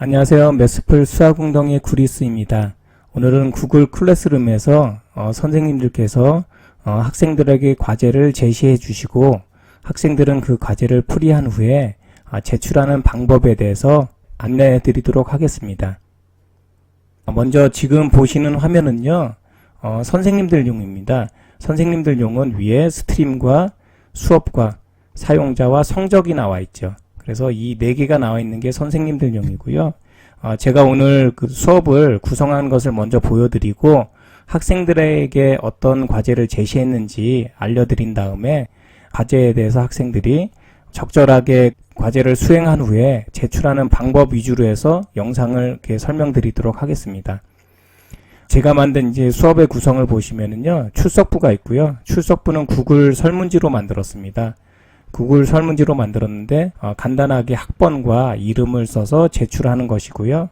안녕하세요. 매스플 수학웅덩이의 구리스입니다. 오늘은 구글 클래스룸에서 선생님들께서 학생들에게 과제를 제시해 주시고 학생들은 그 과제를 풀이한 후에 제출하는 방법에 대해서 안내해 드리도록 하겠습니다. 먼저 지금 보시는 화면은요, 선생님들용입니다. 선생님들용은 위에 스트림과 수업과 사용자와 성적이 나와 있죠. 그래서 이 4개가 나와 있는 게 선생님들용이고요. 제가 오늘 그 수업을 구성한 것을 먼저 보여드리고 학생들에게 어떤 과제를 제시했는지 알려드린 다음에 과제에 대해서 학생들이 적절하게 과제를 수행한 후에 제출하는 방법 위주로 해서 영상을 이렇게 설명드리도록 하겠습니다. 제가 만든 이제 수업의 구성을 보시면은요, 출석부가 있고요. 출석부는 구글 설문지로 만들었습니다. 구글 설문지로 만들었는데 간단하게 학번과 이름을 써서 제출하는 것이고요.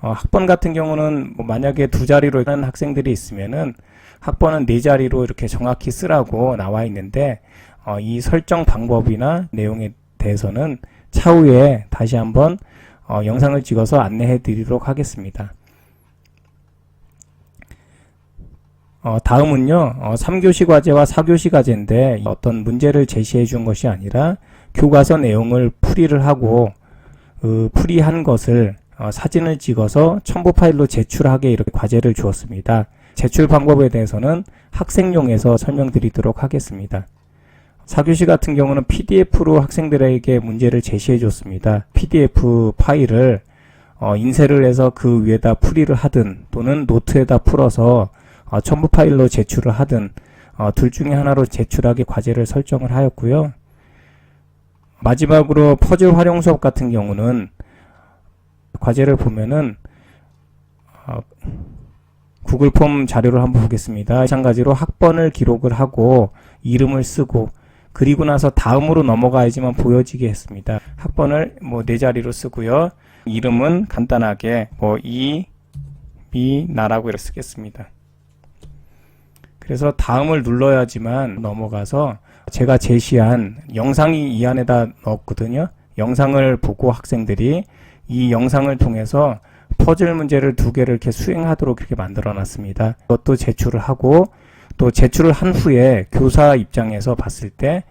학번 같은 경우는 만약에 2자리로 하는 학생들이 있으면은 학번은 4자리로 이렇게 정확히 쓰라고 나와 있는데 이 설정 방법이나 내용에 대해서는 차후에 다시 한번 영상을 찍어서 안내해 드리도록 하겠습니다. 다음은요, 3교시 과제와 4교시 과제인데 어떤 문제를 제시해 준 것이 아니라 교과서 내용을 풀이를 하고 풀이한 것을 사진을 찍어서 첨부 파일로 제출하게 이렇게 과제를 주었습니다. 제출 방법에 대해서는 학생용에서 설명드리도록 하겠습니다. 4교시 같은 경우는 PDF로 학생들에게 문제를 제시해 줬습니다. PDF 파일을 인쇄를 해서 그 위에다 풀이를 하든 또는 노트에다 풀어서 첨부 파일로 제출을 하든 둘 중에 하나로 제출하게 과제를 설정을 하였고요. 마지막으로 퍼즐 활용 수업 같은 경우는 과제를 보면은 구글 폼 자료를 한번 보겠습니다. 마찬가지로 학번을 기록을 하고 이름을 쓰고 그리고 나서 다음으로 넘어가야지만 보여지게 했습니다. 학번을 4자리로 쓰고요. 이름은 간단하게 나라고 이렇게 쓰겠습니다. 그래서 다음을 눌러야지만 넘어가서 제가 제시한 영상이 이 안에다 넣었거든요. 영상을 보고 학생들이 이 영상을 통해서 퍼즐 문제를 2개를 이렇게 수행하도록 이렇게 만들어 놨습니다. 그것도 제출을 하고 또 제출을 한 후에 교사 입장에서 봤을 때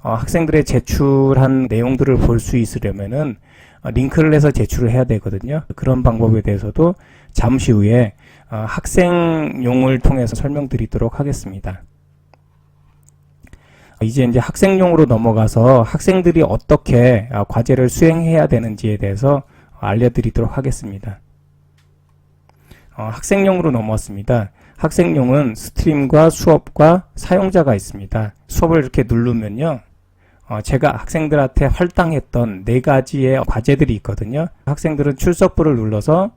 학생들의 제출한 내용들을 볼 수 있으려면은 링크를 해서 제출을 해야 되거든요. 그런 방법에 대해서도 잠시 후에 학생용을 통해서 설명드리도록 하겠습니다. 이제 학생용으로 넘어가서 학생들이 어떻게 과제를 수행해야 되는지에 대해서 알려드리도록 하겠습니다. 학생용으로 넘어왔습니다. 학생용은 스트림과 수업과 사용자가 있습니다. 수업을 이렇게 누르면요, 제가 학생들한테 할당했던 4가지의 과제들이 있거든요. 학생들은 출석부를 눌러서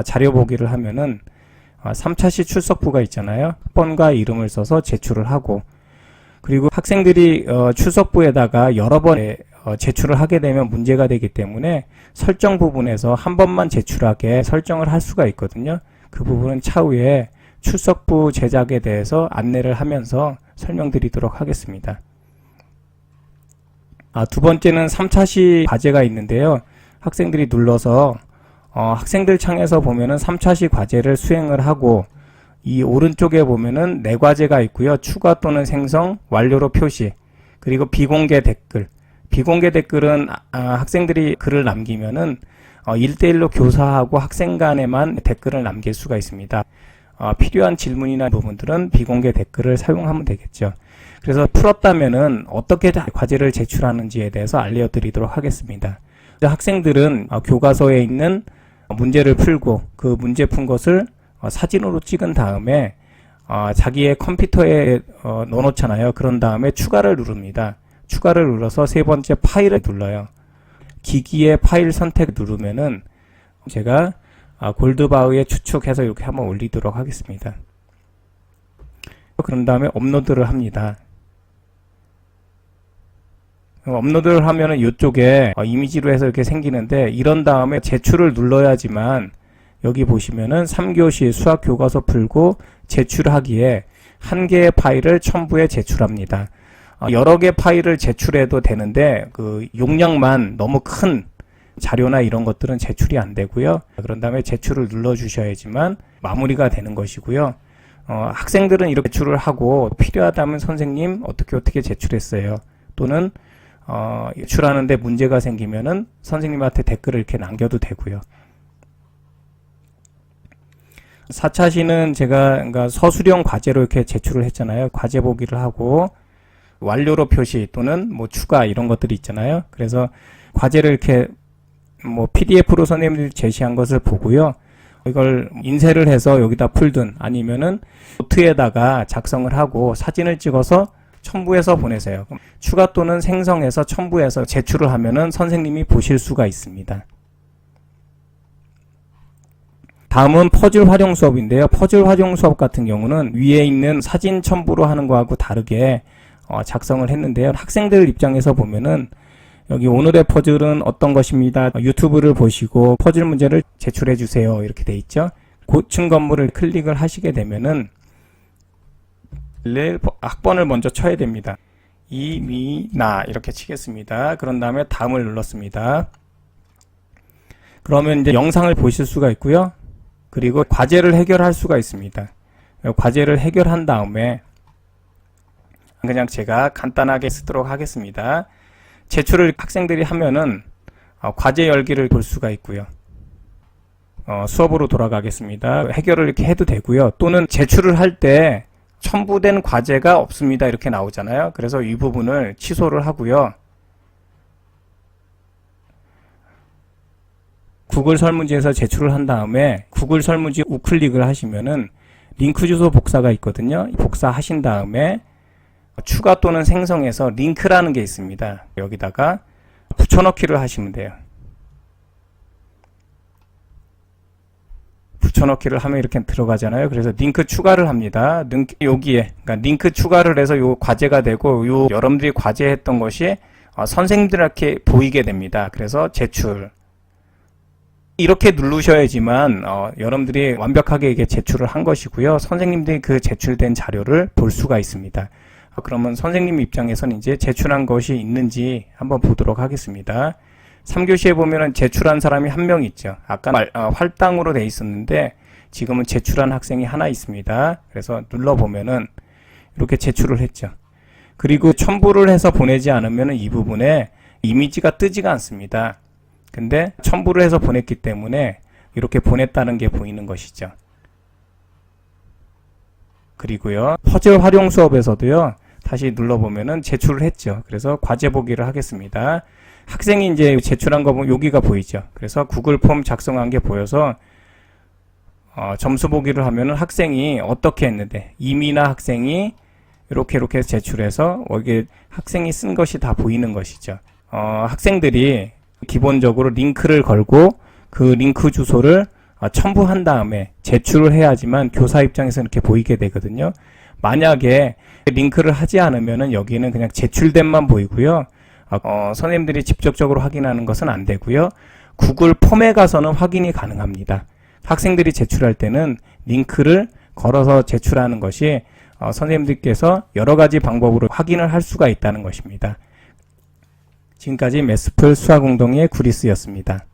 자료 보기를 하면은 3차시 출석부가 있잖아요. 학번과 이름을 써서 제출을 하고, 그리고 학생들이 출석부에다가 여러 번 제출을 하게 되면 문제가 되기 때문에 설정 부분에서 한 번만 제출하게 설정을 할 수가 있거든요. 그 부분은 차후에 출석부 제작에 대해서 안내를 하면서 설명드리도록 하겠습니다. 두 번째는 3차시 과제가 있는데요. 학생들이 눌러서 학생들 창에서 보면은 3차시 과제를 수행을 하고, 이 오른쪽에 보면은 4과제가 있고요. 추가 또는 생성, 완료로 표시, 그리고 비공개 댓글. 비공개 댓글은 학생들이 글을 남기면은 1대1로 교사하고 학생 간에만 댓글을 남길 수가 있습니다. 필요한 질문이나 부분들은 비공개 댓글을 사용하면 되겠죠. 그래서 풀었다면은 어떻게 과제를 제출하는지에 대해서 알려드리도록 하겠습니다. 학생들은 교과서에 있는 문제를 풀고 그 문제 푼 것을 사진으로 찍은 다음에 자기의 컴퓨터에 넣어놓잖아요. 그런 다음에 추가를 누릅니다. 추가를 눌러서 3번째 파일을 눌러요. 기기의 파일 선택 누르면은 제가 골드바우에 추측해서 이렇게 한번 올리도록 하겠습니다. 그런 다음에 업로드를 합니다. 업로드를 하면은 이쪽에 이미지로 해서 이렇게 생기는데, 이런 다음에 제출을 눌러야지만 여기 보시면은 3교시 수학 교과서 풀고 제출하기에 1개의 파일을 첨부해 제출합니다. 여러 개 파일을 제출해도 되는데 그 용량만 너무 큰 자료나 이런 것들은 제출이 안 되고요. 그런 다음에 제출을 눌러주셔야지만 마무리가 되는 것이고요. 학생들은 이렇게 제출을 하고 필요하다면 선생님 어떻게 제출했어요. 또는 제출하는데 문제가 생기면은 선생님한테 댓글을 이렇게 남겨도 되고요. 4차 시는 제가 그러니까 서술형 과제로 이렇게 제출을 했잖아요. 과제 보기를 하고 완료로 표시 또는 뭐 추가 이런 것들이 있잖아요. 그래서 과제를 이렇게 뭐 PDF로 선생님들이 제시한 것을 보고요. 이걸 인쇄를 해서 여기다 풀든 아니면은 노트에다가 작성을 하고 사진을 찍어서 첨부해서 보내세요. 추가 또는 생성해서 첨부해서 제출을 하면은 선생님이 보실 수가 있습니다. 다음은 퍼즐 활용 수업인데요. 퍼즐 활용 수업 같은 경우는 위에 있는 사진 첨부로 하는 거하고 다르게 작성을 했는데요. 학생들 입장에서 보면은 여기 오늘의 퍼즐은 어떤 것입니다. 유튜브를 보시고 퍼즐 문제를 제출해 주세요. 이렇게 돼 있죠. 고층 건물을 클릭을 하시게 되면은 학번을 먼저 쳐야 됩니다. 이미나 이렇게 치겠습니다. 그런 다음에 다음을 눌렀습니다. 그러면 이제 영상을 보실 수가 있고요. 그리고 과제를 해결할 수가 있습니다. 과제를 해결한 다음에 그냥 제가 간단하게 쓰도록 하겠습니다. 제출을 학생들이 하면은 과제 열기를 볼 수가 있고요. 수업으로 돌아가겠습니다. 해결을 이렇게 해도 되고요. 또는 제출을 할 때 첨부된 과제가 없습니다. 이렇게 나오잖아요. 그래서 이 부분을 취소를 하고요. 구글 설문지에서 제출을 한 다음에 구글 설문지 우클릭을 하시면은 링크 주소 복사가 있거든요. 복사하신 다음에 추가 또는 생성해서 링크라는 게 있습니다. 여기다가 붙여넣기를 하시면 돼요. 붙여넣기를 하면 이렇게 들어가잖아요. 그래서 링크 추가를 합니다. 여기에 그러니까 링크 추가를 해서 요 과제가 되고 요 여러분들이 과제했던 것이 선생님들한테 보이게 됩니다. 그래서 제출 이렇게 누르셔야지만 여러분들이 완벽하게 이게 제출을 한 것이고요. 선생님들이 그 제출된 자료를 볼 수가 있습니다. 그러면 선생님 입장에서는 이제 제출한 것이 있는지 한번 보도록 하겠습니다. 3교시에 보면은 제출한 사람이 한 명 있죠. 아까 활당으로 돼 있었는데 지금은 제출한 학생이 하나 있습니다. 그래서 눌러보면은 이렇게 제출을 했죠. 그리고 첨부를 해서 보내지 않으면은 이 부분에 이미지가 뜨지가 않습니다. 근데 첨부를 해서 보냈기 때문에 이렇게 보냈다는 게 보이는 것이죠. 그리고요, 퍼즐 활용 수업에서도요, 다시 눌러보면은 제출을 했죠. 그래서 과제 보기를 하겠습니다. 학생이 이제 제출한 거 보면 여기가 보이죠. 그래서 구글 폼 작성한 게 보여서 점수 보기를 하면은 학생이 어떻게 했는데 이미나 학생이 이렇게 제출해서 여기 학생이 쓴 것이 다 보이는 것이죠. 학생들이 기본적으로 링크를 걸고 그 링크 주소를 첨부한 다음에 제출을 해야지만 교사 입장에서 이렇게 보이게 되거든요. 만약에 링크를 하지 않으면은 여기는 그냥 제출된만 보이고요. 선생님들이 직접적으로 확인하는 것은 안 되고요. 구글 폼에 가서는 확인이 가능합니다. 학생들이 제출할 때는 링크를 걸어서 제출하는 것이 선생님들께서 여러 가지 방법으로 확인을 할 수가 있다는 것입니다. 지금까지 매스플 수학운동의 구리스였습니다.